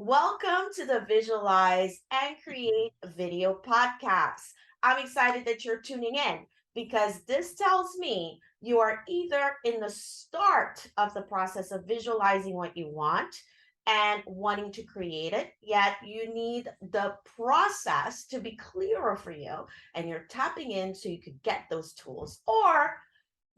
Welcome to the Visualize and Create Video Podcast. I'm excited that you're tuning in because this tells me you are either in the start of the process of visualizing what you want and wanting to create it, yet you need the process to be clearer for you and you're tapping in so you could get those tools, or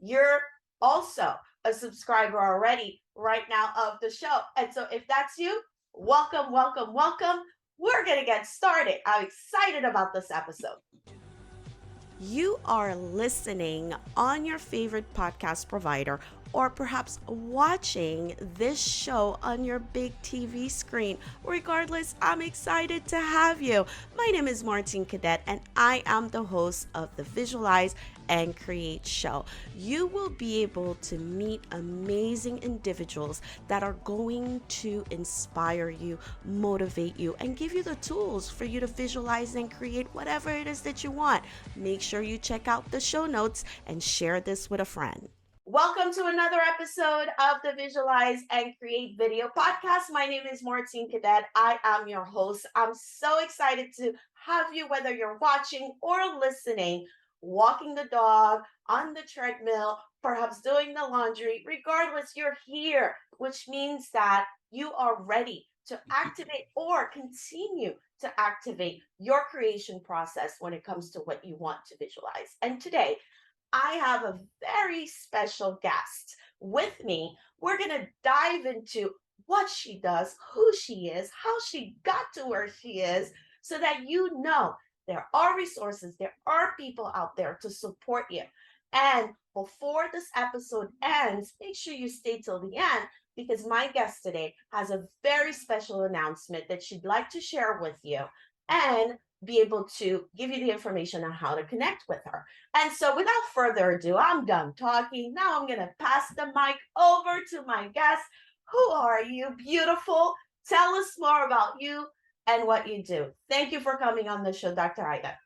you're also a subscriber already right now of the show. And so if that's you, welcome, welcome, welcome. We're going to get started. I'm excited about this episode. You are listening on your favorite podcast provider, or perhaps watching this show on your big TV screen. Regardless, I'm excited to have you. My name is Martine Cadet, and I am the host of the Visualize and Create show. You will be able to meet amazing individuals that are going to inspire you, motivate you, and give you the tools for you to visualize and create whatever it is that you want. Make sure you check out the show notes and share this with a friend. Welcome to another episode of the Visualize and Create Video Podcast. My name is Martine Cadet. I am your host. I'm so excited to have you, whether you're watching or listening, walking the dog, on the treadmill, perhaps doing the laundry. Regardless, you're here, which means that you are ready to activate or continue to activate your creation process when it comes to what you want to visualize. And today, I have a very special guest with me. We're going to dive into what she does, who she is, how she got to where she is, so that you know there are resources, there are people out there to support you. And before this episode ends, make sure you stay till the end, because my guest today has a very special announcement that she'd like to share with you and be able to give you the information on how to connect with her. And so without further ado, I'm done talking. Now I'm going to pass the mic over to my guest. Who are you, beautiful? Tell us more about you and what you do. Thank you for coming on the show, Dr. Ida.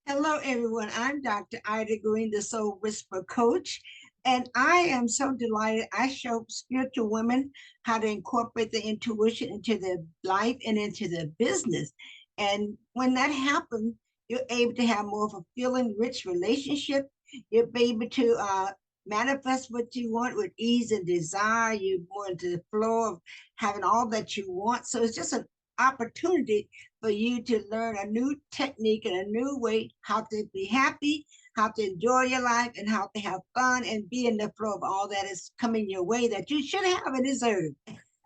Hello, everyone. I'm Dr. Ida Green, the Soul Whisper Coach, and I am so delighted. I show spiritual women how to incorporate the intuition into their life and into their business. And when that happens, you're able to have more of a feeling rich relationship. You're able to manifest what you want with ease and desire. You're more into the flow of having all that you want. So it's just an opportunity for you to learn a new technique and a new way how to be happy, how to enjoy your life, and how to have fun and be in the flow of all that is coming your way that you should have and deserve.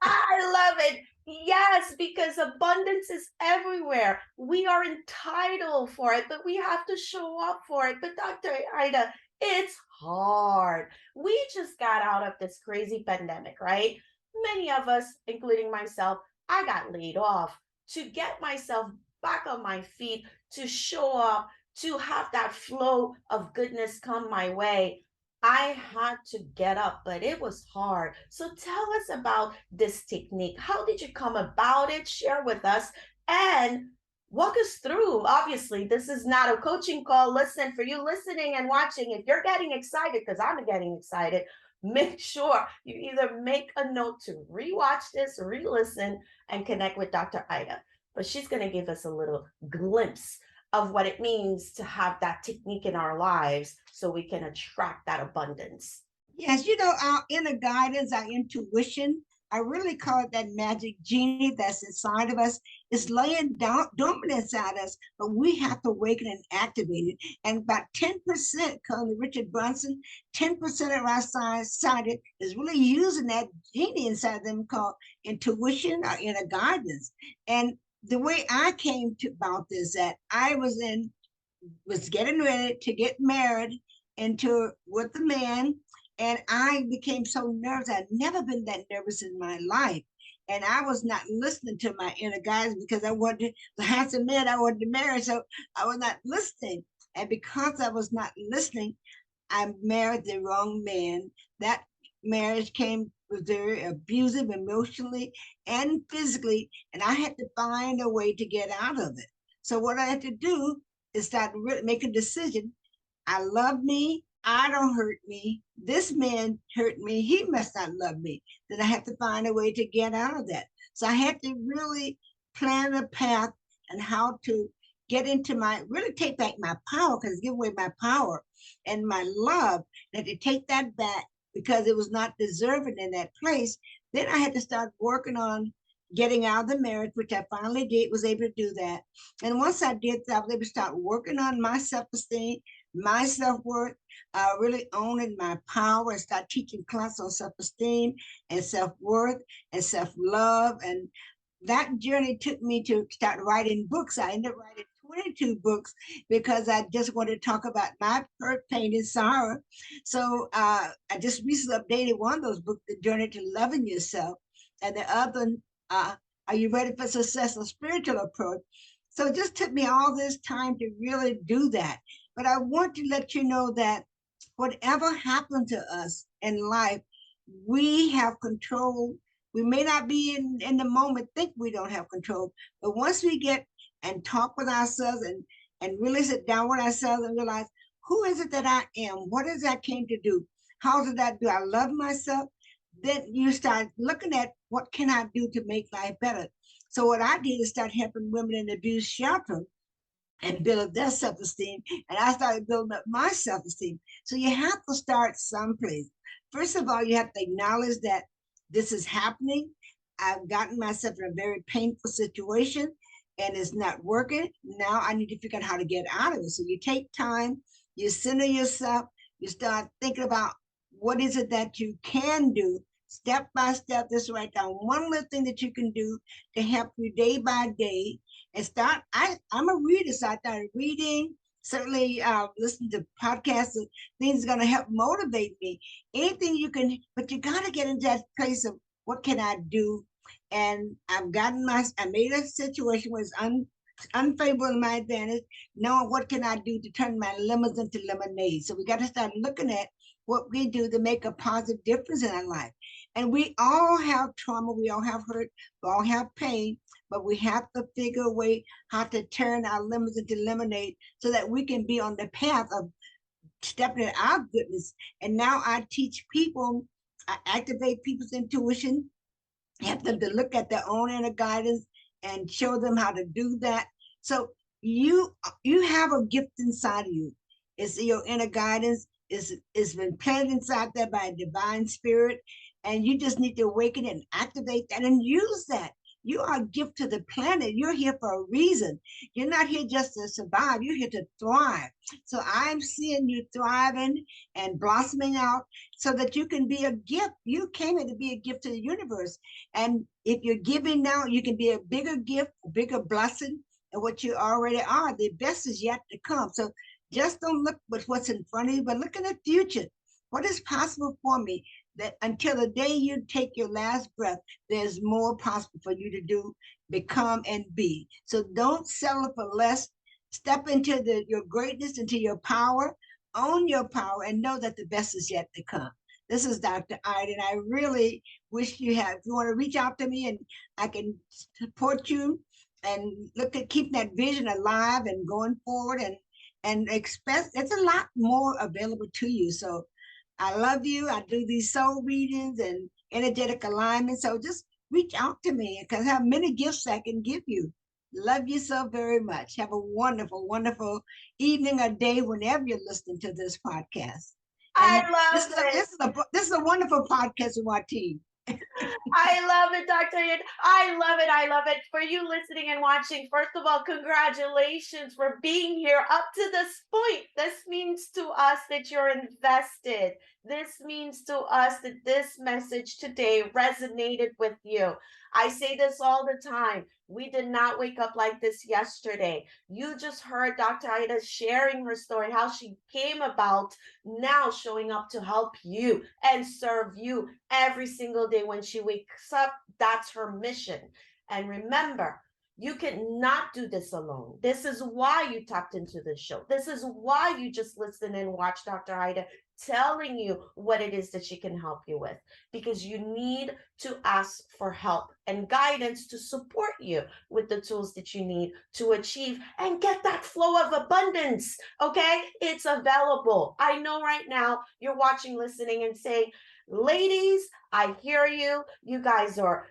I love it. Yes, because abundance is everywhere. We are entitled for it, but we have to show up for it. But Dr. Ida, it's hard. We just got out of this crazy pandemic, right? Many of us, including myself, I got laid off. To get myself back on my feet, to show up, to have that flow of goodness come my way, I had to get up, but it was hard. So tell us about this technique. How did you come about it? Share with us and walk us through. Obviously, this is not a coaching call. Listen, for you listening and watching, if you're getting excited, because I'm getting excited, make sure you either make a note to rewatch this, re-listen, and connect with Dr. Ida. But she's going to give us a little glimpse of what it means to have that technique in our lives so we can attract that abundance. Yes, our inner guidance, our intuition, I really call it that magic genie that's inside of us. It's laying down dormant inside us, but we have to awaken and activate it. And about 10%, according to Richard Brunson, 10% of our society is really using that genie inside them called intuition or inner guidance. And the way I came to about this, that I was getting ready to get married into with a man, and I became so nervous. I'd never been that nervous in my life. And I was not listening to my inner guidance because I wanted the handsome man I wanted to marry. So I was not listening. And because I was not listening, I married the wrong man. That marriage was very abusive emotionally and physically, and I had to find a way to get out of it. So what I had to do is start making a decision. I love me. I don't hurt me. This man hurt me. He must not love me. Then I have to find a way to get out of that. So I had to really plan a path and how to get into really take back my power, because give away my power and my love, and to take that back because it was not deserving in that place. Then I had to start working on getting out of the marriage, which I finally did, was able to do that. And once I did that, I was able to start working on my self-esteem, my self-worth, really owning my power, and start teaching class on self-esteem and self-worth and self-love. And that journey took me to start writing books. I ended up writing 22 books because I just wanted to talk about my hurt, pain, and sorrow. So I just recently updated one of those books, The Journey to Loving Yourself, and the other, Are You Ready for Success? A Spiritual Approach. So it just took me all this time to really do that. But I want to let you know that whatever happened to us in life, we have control. We may not be in the moment, think we don't have control, but once we get and talk with ourselves and really sit down with ourselves and realize, who is it that I am? What is that came to do? How did that do? I love myself. Then you start looking at what can I do to make life better. So what I did is start helping women in abuse shelter and build up their self-esteem. And I started building up my self-esteem. So you have to start someplace. First of all, you have to acknowledge that this is happening. I've gotten myself in a very painful situation and it's not working. Now I need to figure out how to get out of it. So you take time, you center yourself, you start thinking about what is it that you can do step by step. Just write down one little thing that you can do to help you day by day and start. I'm a reader, so I started reading. Certainly, listen to podcasts and things going to help motivate me. Anything you can, but you got to get into that place of what can I do. And I made a situation where it's unfavorable in my advantage. Knowing what can I do to turn my lemons into lemonade. So we got to start looking at what we do to make a positive difference in our life. And we all have trauma, we all have hurt, we all have pain, but we have to figure a way how to turn our lemons into lemonade so that we can be on the path of stepping in our goodness. And now I teach people, I activate people's intuition, help them to look at their own inner guidance and show them how to do that. So you have a gift inside of you. It's your inner guidance. It's been planted inside there by a divine spirit, and you just need to awaken it and activate that and use that. You are a gift to the planet. You're here for a reason. You're not here just to survive. You're here to thrive. So I'm seeing you thriving and blossoming out so that you can be a gift. You came here to be a gift to the universe. And if you're giving now, you can be a bigger gift, a bigger blessing than what you already are. The best is yet to come. So just don't look at what's in front of you, but look in the future. What is possible for me? That until the day you take your last breath, there's more possible for you to do, become, and be. So don't settle for less. Step into your greatness, into your power, own your power, and know that the best is yet to come. This is Dr. Ida, and I really wish you have, if you want to reach out to me and I can support you and look at keeping that vision alive and going forward and expect, it's a lot more available to you. So I love you. I do these soul readings and energetic alignment. So just reach out to me because I have many gifts I can give you. Love you so very much. Have a wonderful, wonderful evening or day whenever you're listening to this podcast. I And love it. this is a wonderful podcast with Martine. I love it, Dr. Yin. I love it. I love it. For you listening and watching, first of all, congratulations for being here up to this point. This means to us that you're invested. This means to us that this message today resonated with you. I say this all the time. We did not wake up like this yesterday. You just heard Dr. Ida sharing her story, how she came about now showing up to help you and serve you every single day when she wakes up. That's her mission. And remember, you cannot do this alone. This is why you tapped into this show. This is why you just listen and watch Dr. Ida telling you what it is that she can help you with, because you need to ask for help and guidance to support you with the tools that you need to achieve and get that flow of abundance. Okay, it's available. I know right now you're watching, listening, and saying, Ladies, I hear you. You guys are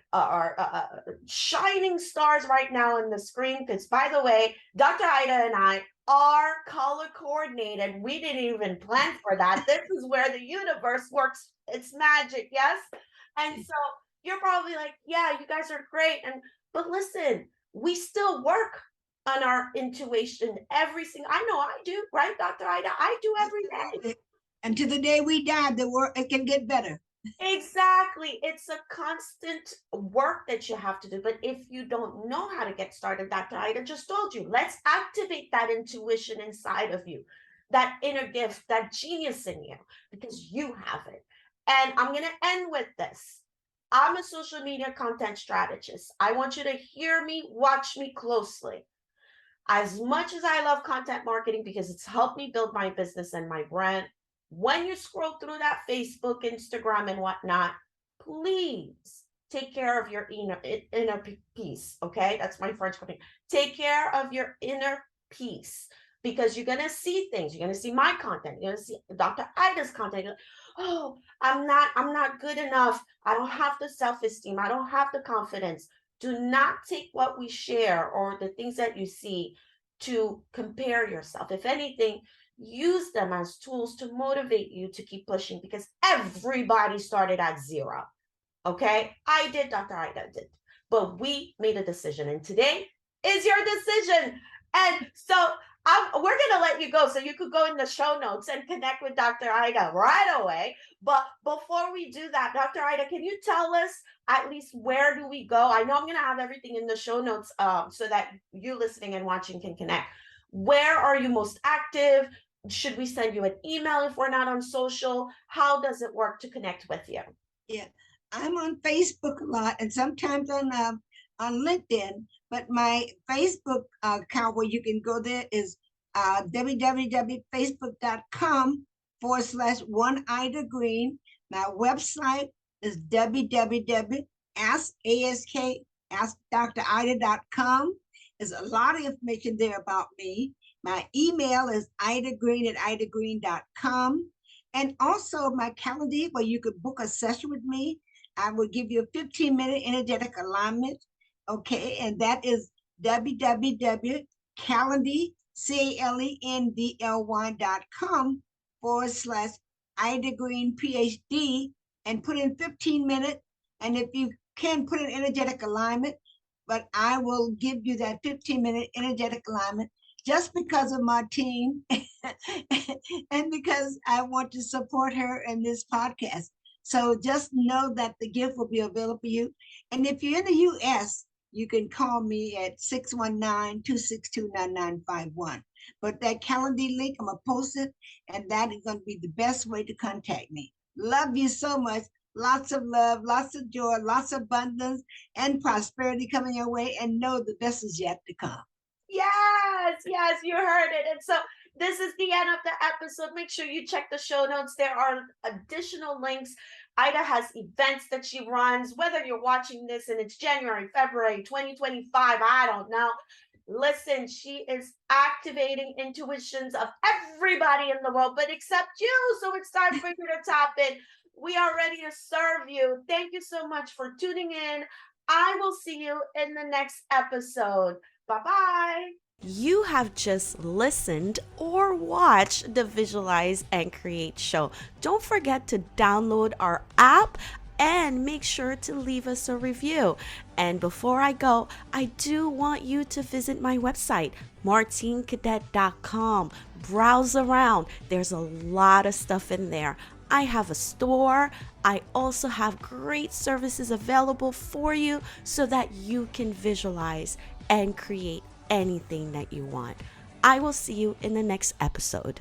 shining stars right now in the screen. Because, by the way, Dr. Ida and I are color coordinated. We didn't even plan for that. This is where the universe works its magic. Yes. And so you're probably like, yeah, you guys are great. But listen, we still work on our intuition every single. I know I do, right, Dr. Ida? I do every day. Absolutely. And to the day we die, the work it can get better. Exactly. It's a constant work that you have to do. But if you don't know how to get started, Dr. Ida just told you, let's activate that intuition inside of you, that inner gift, that genius in you, because you have it. And I'm going to end with this. I'm a social media content strategist. I want you to hear me, watch me closely. As much as I love content marketing because it's helped me build my business and my brand, when you scroll through that Facebook, Instagram, and whatnot, please take care of your inner peace. Okay, that's my French company. Take care of your inner peace because you're gonna see things. You're gonna see my content. You're gonna see Dr. Ida's content. Like, oh, I'm not good enough. I don't have the self-esteem. I don't have the confidence. Do not take what we share or the things that you see to compare yourself. If anything, use them as tools to motivate you to keep pushing because everybody started at zero. Okay, I did, Dr. Ida did, but we made a decision, and today is your decision. And so we're gonna let you go so you could go in the show notes and connect with Dr. Ida right away. But before we do that, Dr. Ida, can you tell us at least where do we go? I know I'm gonna have everything in the show notes so that you listening and watching can connect. Where are you most active? Should we send you an email if we're not on social? How does it work to connect with you? Yeah, I'm on Facebook a lot and sometimes on LinkedIn. But my Facebook account where you can go there is www.facebook.com/one Ida Green. My website is www.askdrida.com. There's a lot of information there about me. My email is idagreen@idagreen.com. And also my calendar where you could book a session with me. I will give you a 15-minute energetic alignment. Okay, and that is www.calendly.com/Ida Green PhD and put in 15 minutes. And if you can put an energetic alignment, but I will give you that 15-minute energetic alignment just because of Martine and because I want to support her in this podcast. So just know that the gift will be available for you. And if you're in the US, you can call me at 619-262-9951. But that calendar link, I'm going to post it, and that is going to be the best way to contact me. Love you so much. Lots of love, lots of joy, lots of abundance and prosperity coming your way, and know the best is yet to come. Yes, yes, you heard it. And so this is the end of the episode. Make sure you check the show notes. There are additional links. Ida has events that she runs, whether you're watching this and it's January, February 2025, I don't know. Listen, she is activating intuitions of everybody in the world, but except you. So it's time for you to tap in. We are ready to serve you. Thank you so much for tuning in. I will see you in the next episode. Bye-bye. You have just listened or watched the Visualize and Create show. Don't forget to download our app and make sure to leave us a review. And before I go, I do want you to visit my website, martinecadet.com. Browse around. There's a lot of stuff in there. I have a store. I also have great services available for you so that you can visualize and create anything that you want. I will see you in the next episode.